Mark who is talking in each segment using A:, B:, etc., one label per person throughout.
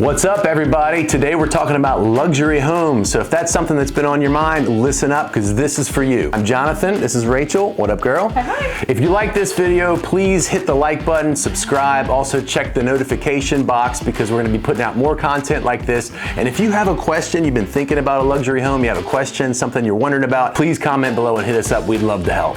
A: What's up, everybody? Today we're talking about luxury homes. So if that's something that's been on your mind, listen up because this is for you. I'm Jonathan, this is Rachel. What up, girl?
B: Hi.
A: If you like this video, please hit the like button, subscribe, also check the notification box because we're gonna be putting out more content like this. And if you have a question, you've been thinking about a luxury home, you have a question, something you're wondering about, please comment below and hit us up. We'd love to help.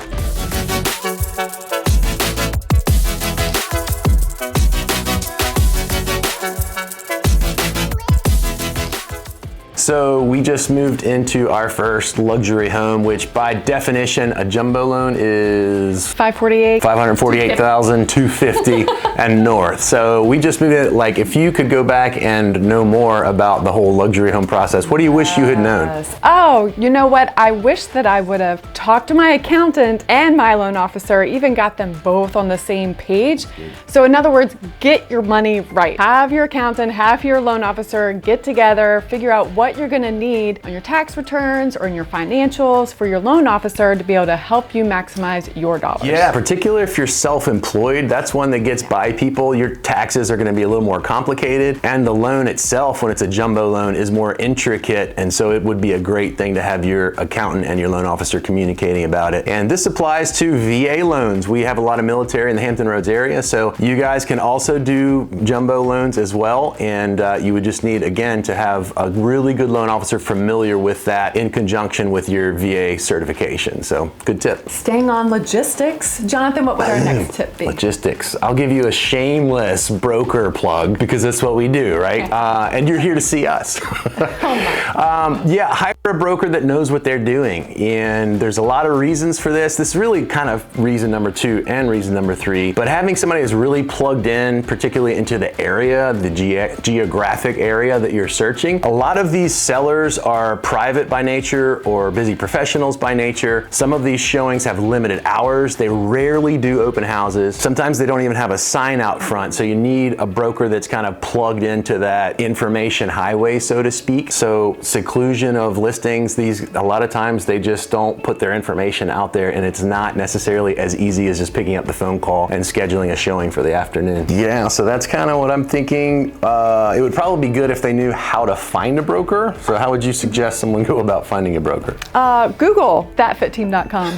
A: So we just moved into our first luxury home, which by definition, a jumbo loan is $548,250 and north. So we just moved in. Like, if you could go back and know more about the whole luxury home process, what do you wish you had known?
B: Oh, you know what? I wish that I would have talked to my accountant and my loan officer, even got them both on the same page. So in other words, get your money right. Have your accountant, have your loan officer get together, figure out what you're going to need on your tax returns or in your financials for your loan officer to be able to help you maximize your dollars.
A: Yeah, particularly if you're self-employed, that's one that gets by people. Your taxes are going to be a little more complicated, and the loan itself, when it's a jumbo loan, is more intricate, and so it would be a great thing to have your accountant and your loan officer communicating about it. And this applies to VA loans. We have a lot of military in the Hampton Roads area, so you guys can also do jumbo loans as well, and you would just need, again, to have a really good loan officer familiar with that in conjunction with your VA certification. So good tip.
B: Staying on logistics, Jonathan, what would our next tip be?
A: Logistics. I'll give you a shameless broker plug because that's what we do, right? Okay. And you're here to see us. Yeah, hire a broker that knows what they're doing. And there's a lot of reasons for this. This is really kind of reason number 2 and reason number 3. But having somebody who's really plugged in, particularly into the area, the geographic area that you're searching. A lot of these sellers are private by nature or busy professionals by nature. Some of these showings have limited hours. They rarely do open houses. Sometimes they don't even have a sign out front. So you need a broker that's kind of plugged into that information highway, so to speak. So seclusion of listings, a lot of times they just don't put their information out there, and it's not necessarily as easy as just picking up the phone call and scheduling a showing for the afternoon. Yeah, so that's kind of what I'm thinking. It would probably be good if they knew how to find a broker. So how would you suggest someone go about finding a broker?
B: Google thatfitteam.com.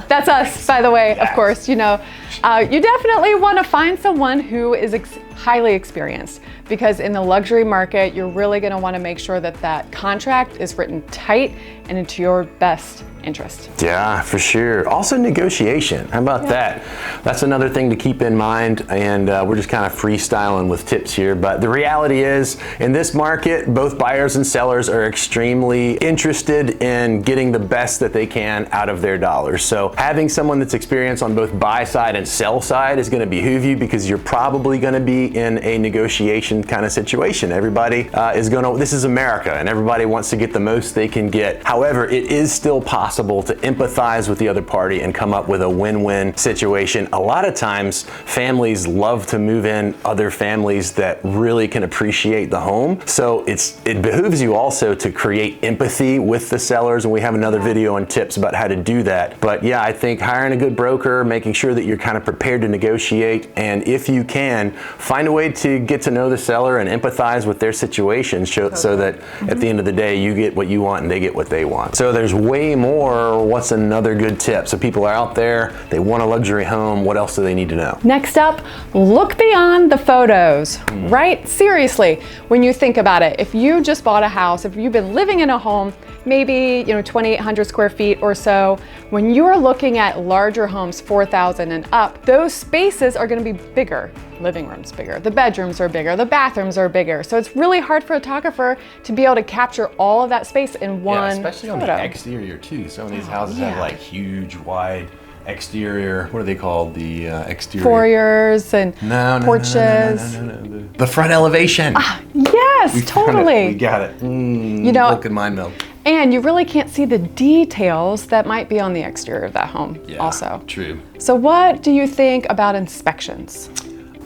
B: That's us, by the way, of course. You know, you definitely want to find someone who is highly experienced, because in the luxury market, you're really going to want to make sure that that contract is written tight and into your best interest.
A: Yeah, for sure. Also negotiation. How about that? That's another thing to keep in mind, and we're just kind of freestyling with tips here, but the reality is in this market, both buyers and sellers are extremely interested in getting the best that they can out of their dollars. So having someone that's experienced on both buy side and sell side is going to behoove you, because you're probably going to be in a negotiation kind of situation. Everybody this is America, and everybody wants to get the most they can get. However, it is still possible to empathize with the other party and come up with a win-win situation. A lot of times families love to move in other families that really can appreciate the home. So it behooves you also to create empathy with the sellers, and we have another video on tips about how to do that. But yeah, I think hiring a good broker, making sure that you're kind of prepared to negotiate, and if you can, find a way to get to know the seller and empathize with their situation so that at the end of the day you get what you want and they get what they want. So there's way more. What's another good tip? So people are out there, they want a luxury home. What else do they need to know?
B: Next up, look beyond the photos, right? Seriously, when you think about it, if you just bought a house, if you've been living in a home, maybe 2,800 square feet or so, when you're looking at larger homes, 4,000 and up, those spaces are going to be bigger. Living room's bigger, the bedrooms are bigger, the bathrooms are bigger. So it's really hard for a photographer to be able to capture all of that space in one
A: especially
B: photo.
A: On the exterior too. Some of these houses have like huge, wide exterior, what are they called? The exterior
B: foyers and porches.
A: No. The front elevation.
B: Yes, totally.
A: We got it. Vulcan mind meld.
B: And you really can't see the details that might be on the exterior of that home also.
A: True.
B: So what do you think about inspections?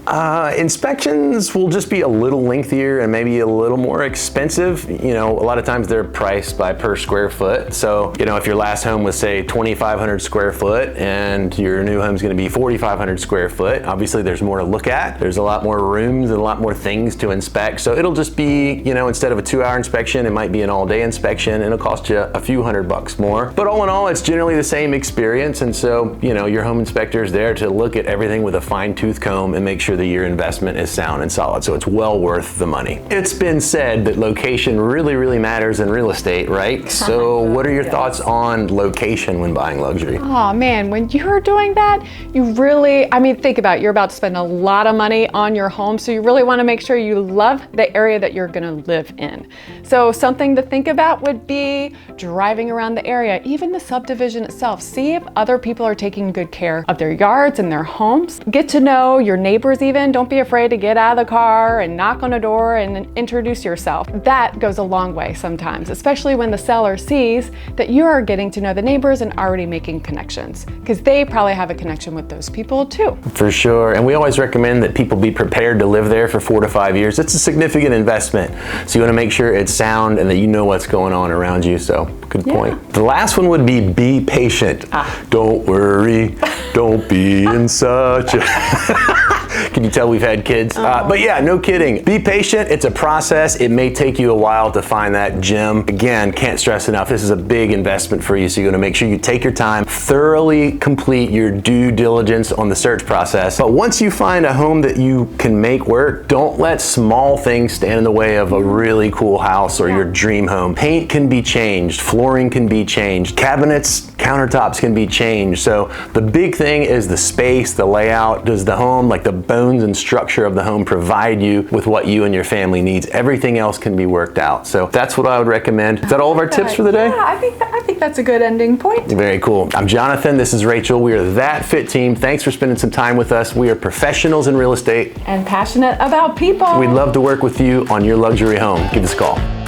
A: Inspections will just be a little lengthier and maybe a little more expensive. You know, a lot of times they're priced by per square foot. So, you know, if your last home was say 2,500 square foot and your new home's gonna be 4,500 square foot, obviously there's more to look at. There's a lot more rooms and a lot more things to inspect. So it'll just be, you know, instead of a 2-hour inspection, it might be an all-day inspection and it'll cost you a few $100 more. But all in all, it's generally the same experience. And so, you know, your home inspector is there to look at everything with a fine-tooth comb and make sure that your investment is sound and solid. So it's well worth the money. It's been said that location really, really matters in real estate, right? So what are your thoughts on location when buying luxury?
B: Oh man, when you're doing that, you really, I mean, think about it. You're about to spend a lot of money on your home. So you really want to make sure you love the area that you're going to live in. So something to think about would be driving around the area, even the subdivision itself. See if other people are taking good care of their yards and their homes. Get to know your neighbors even. Don't be afraid to get out of the car and knock on a door and introduce yourself. That goes a long way sometimes, especially when the seller sees that you are getting to know the neighbors and already making connections, because they probably have a connection with those people too.
A: For sure, and we always recommend that people be prepared to live there for 4 to 5 years. It's a significant investment, so you want to make sure it's sound and that you know what's going on around you. So good point. The last one would be patient. Don't worry, don't be in such a... Can you tell we've had kids? But yeah, no kidding. Be patient. It's a process. It may take you a while to find that gem. Again, can't stress enough. This is a big investment for you. So you're going to make sure you take your time, thoroughly complete your due diligence on the search process. But once you find a home that you can make work, don't let small things stand in the way of a really cool house or your dream home. Paint can be changed. Flooring can be changed. Cabinets, countertops can be changed. So the big thing is the space, the layout. Does the home, like the bones and structure of the home, provide you with what you and your family needs? Everything else can be worked out. So that's what I would recommend. Is that all of our tips for the day?
B: Yeah, I think that's a good ending point.
A: Very cool. I'm Jonathan. This is Rachel. We are That Fit Team. Thanks for spending some time with us. We are professionals in real estate
B: and passionate about people.
A: We'd love to work with you on your luxury home. Give us a call.